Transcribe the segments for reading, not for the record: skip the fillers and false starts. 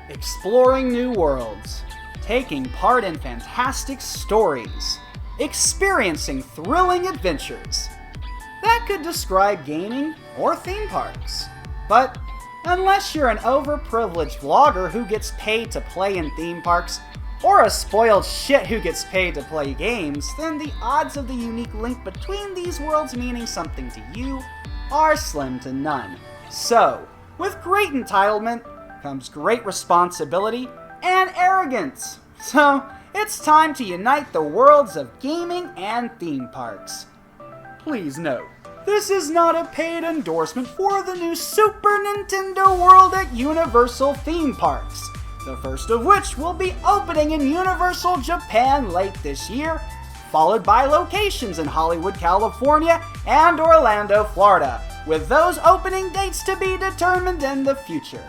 exploring new worlds, taking part in fantastic stories, experiencing thrilling adventures. That could describe gaming or theme parks. But unless you're an overprivileged vlogger who gets paid to play in theme parks, or a spoiled shit who gets paid to play games, then the odds of the unique link between these worlds meaning something to you are slim to none. So, with great entitlement comes great responsibility and arrogance. So, it's time to unite the worlds of gaming and theme parks. Please note, this is not a paid endorsement for the new Super Nintendo World at Universal Theme Parks, the first of which will be opening in Universal Japan late this year, followed by locations in Hollywood, California, and Orlando, Florida, with those opening dates to be determined in the future.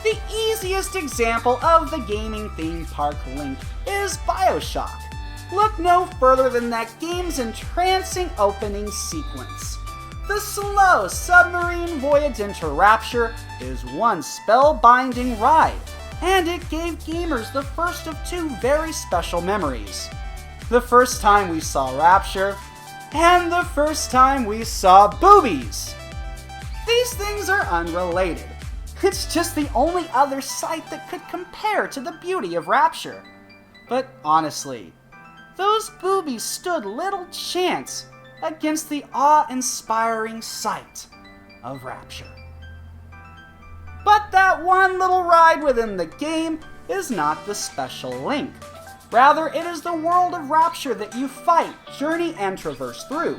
The easiest example of the gaming theme park link is Bioshock. Look no further than that game's entrancing opening sequence. The slow submarine voyage into Rapture is one spellbinding ride, and it gave gamers the first of two very special memories. The first time we saw Rapture, and the first time we saw boobies. These things are unrelated. It's just the only other sight that could compare to the beauty of Rapture. But honestly, those boobies stood little chance against the awe-inspiring sight of Rapture. But that one little ride within the game is not the special link. Rather, it is the world of Rapture that you fight, journey, and traverse through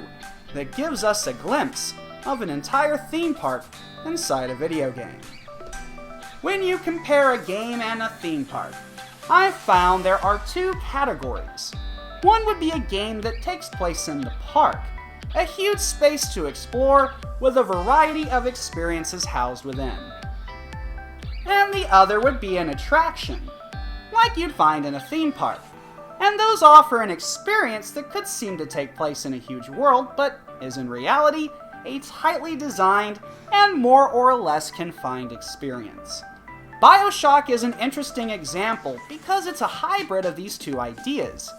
that gives us a glimpse of an entire theme park inside a video game. When you compare a game and a theme park, I've found there are two categories. One would be a game that takes place in the park, a huge space to explore with a variety of experiences housed within. And the other would be an attraction, like you'd find in a theme park. And those offer an experience that could seem to take place in a huge world, but is in reality a tightly designed and more or less confined experience. Bioshock is an interesting example because it's a hybrid of these two ideas.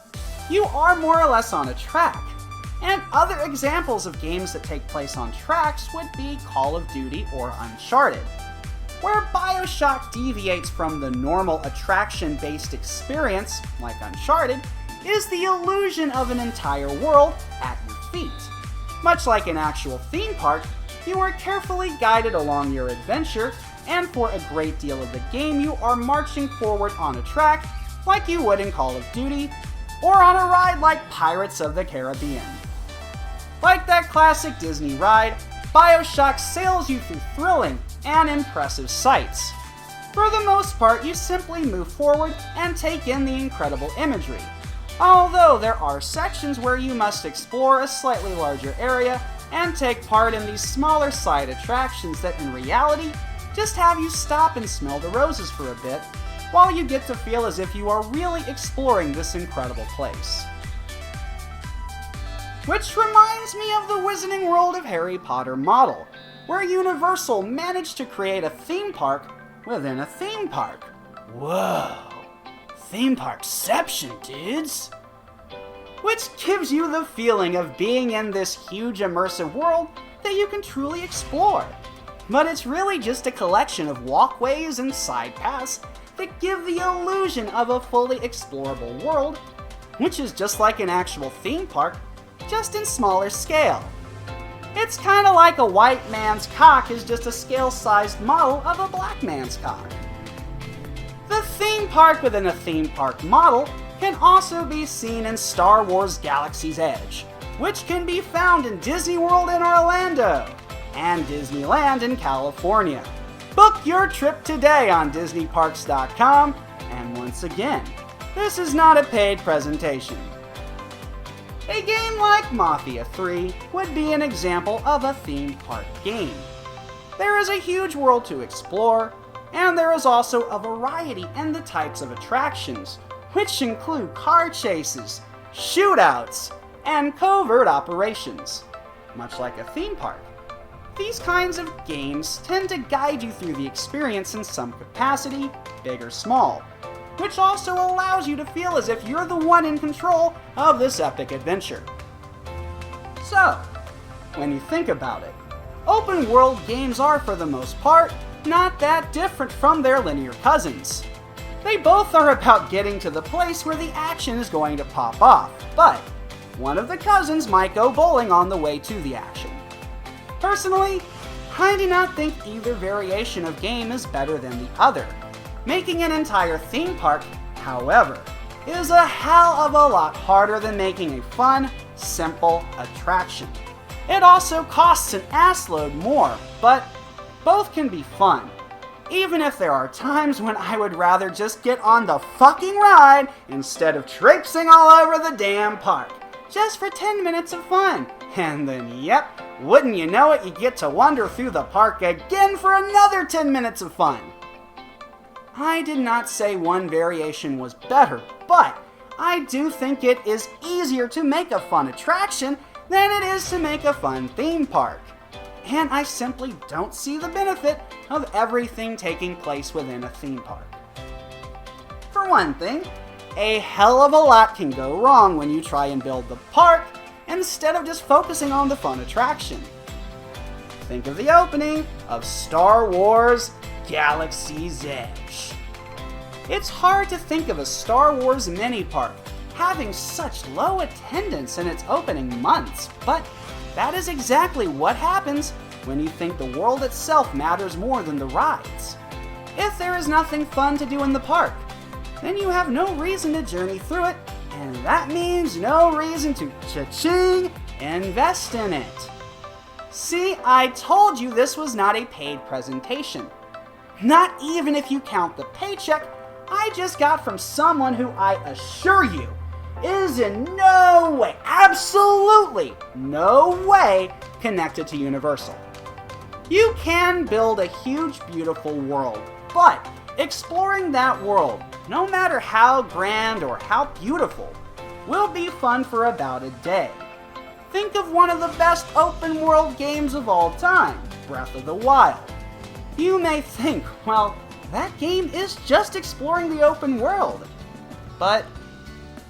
You are more or less on a track, and other examples of games that take place on tracks would be Call of Duty or Uncharted. Where Bioshock deviates from the normal attraction-based experience, like Uncharted, is the illusion of an entire world at your feet. Much like an actual theme park, you are carefully guided along your adventure, and for a great deal of the game you are marching forward on a track like you would in Call of Duty, or on a ride like Pirates of the Caribbean. Like that classic Disney ride, Bioshock sails you through thrilling and impressive sights. For the most part, you simply move forward and take in the incredible imagery, although there are sections where you must explore a slightly larger area and take part in these smaller side attractions that in reality just have you stop and smell the roses for a bit, while you get to feel as if you are really exploring this incredible place. Which reminds me of the Wizarding World of Harry Potter model, where Universal managed to create a theme park within a theme park. Whoa, theme parkception, dudes! Which gives you the feeling of being in this huge immersive world that you can truly explore. But it's really just a collection of walkways and side paths that give the illusion of a fully explorable world, which is just like an actual theme park, just in smaller scale. It's kinda like a white man's cock is just a scale-sized model of a black man's cock. The theme park within a theme park model can also be seen in Star Wars Galaxy's Edge, which can be found in Disney World in Orlando and Disneyland in California. Book your trip today on DisneyParks.com, and once again, this is not a paid presentation. A game like Mafia 3 would be an example of a theme park game. There is a huge world to explore, and there is also a variety in the types of attractions, which include car chases, shootouts, and covert operations, much like a theme park. These kinds of games tend to guide you through the experience in some capacity, big or small, which also allows you to feel as if you're the one in control of this epic adventure. So, when you think about it, open world games are, for the most part, not that different from their linear cousins. They both are about getting to the place where the action is going to pop off, but one of the cousins might go bowling on the way to the action. Personally, I do not think either variation of game is better than the other. Making an entire theme park, however, is a hell of a lot harder than making a fun, simple attraction. It also costs an assload more, but both can be fun. Even if there are times when I would rather just get on the fucking ride instead of traipsing all over the damn park, just for 10 minutes of fun. And then, yep, wouldn't you know it, you get to wander through the park again for another 10 minutes of fun. I did not say one variation was better, but I do think it is easier to make a fun attraction than it is to make a fun theme park. And I simply don't see the benefit of everything taking place within a theme park. For one thing, a hell of a lot can go wrong when you try and build the park instead of just focusing on the fun attraction. Think of the opening of Star Wars Galaxy's Edge. It's hard to think of a Star Wars mini park having such low attendance in its opening months, but that is exactly what happens when you think the world itself matters more than the rides. If there is nothing fun to do in the park, then you have no reason to journey through it, and that means no reason to cha-ching invest in it. See, I told you this was not a paid presentation. Not even if you count the paycheck I just got from someone who I assure you is in no way, absolutely no way, connected to Universal. You can build a huge, beautiful world, but exploring that world, no matter how grand or how beautiful, will be fun for about a day. Think of one of the best open world games of all time, Breath of the Wild. You may think, well, that game is just exploring the open world. But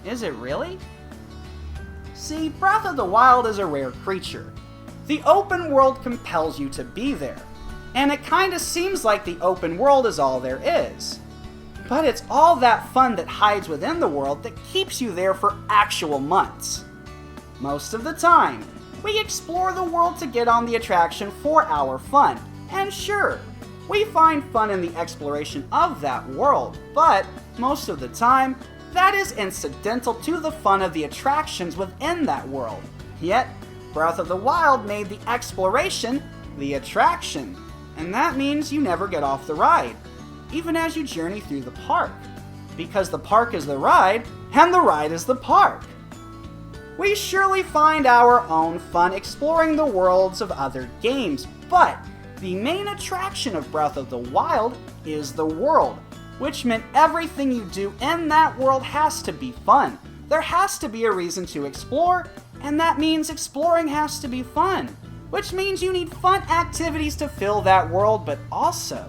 is it really? See, Breath of the Wild is a rare creature. The open world compels you to be there, and it kinda seems like the open world is all there is. But it's all that fun that hides within the world that keeps you there for actual months. Most of the time, we explore the world to get on the attraction for our fun, and sure, we find fun in the exploration of that world, but most of the time, that is incidental to the fun of the attractions within that world. Yet, Breath of the Wild made the exploration the attraction, and that means you never get off the ride, even as you journey through the park, because the park is the ride, and the ride is the park. We surely find our own fun exploring the worlds of other games, but the main attraction of Breath of the Wild is the world, which meant everything you do in that world has to be fun. There has to be a reason to explore, and that means exploring has to be fun, which means you need fun activities to fill that world, but also,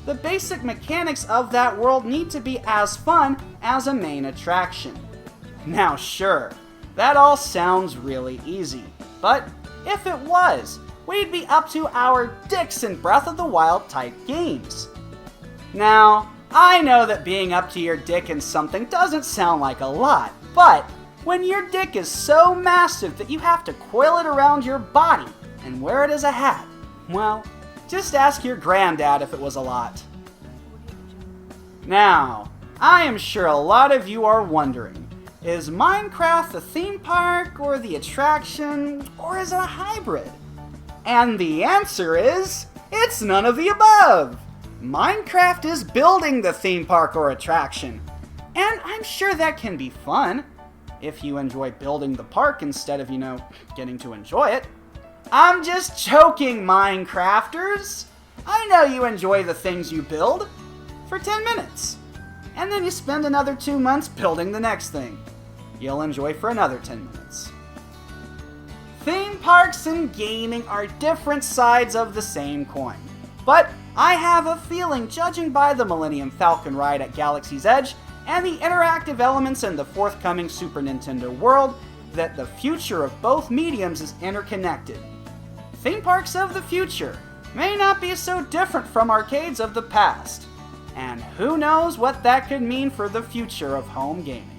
the basic mechanics of that world need to be as fun as a main attraction. Now sure, that all sounds really easy, but if it was, we'd be up to our dicks in Breath of the Wild type games. Now, I know that being up to your dick in something doesn't sound like a lot, but when your dick is so massive that you have to coil it around your body and wear it as a hat, well, just ask your granddad if it was a lot. Now, I am sure a lot of you are wondering, is Minecraft the theme park or the attraction, or is it a hybrid? And the answer is, it's none of the above! Minecraft is building the theme park or attraction, and I'm sure that can be fun, if you enjoy building the park instead of, getting to enjoy it. I'm just joking, Minecrafters! I know you enjoy the things you build for 10 minutes, and then you spend another 2 months building the next thing you'll enjoy for another 10 minutes. Theme parks and gaming are different sides of the same coin. But I have a feeling, judging by the Millennium Falcon ride at Galaxy's Edge and the interactive elements in the forthcoming Super Nintendo World, that the future of both mediums is interconnected. Theme parks of the future may not be so different from arcades of the past, and who knows what that could mean for the future of home gaming.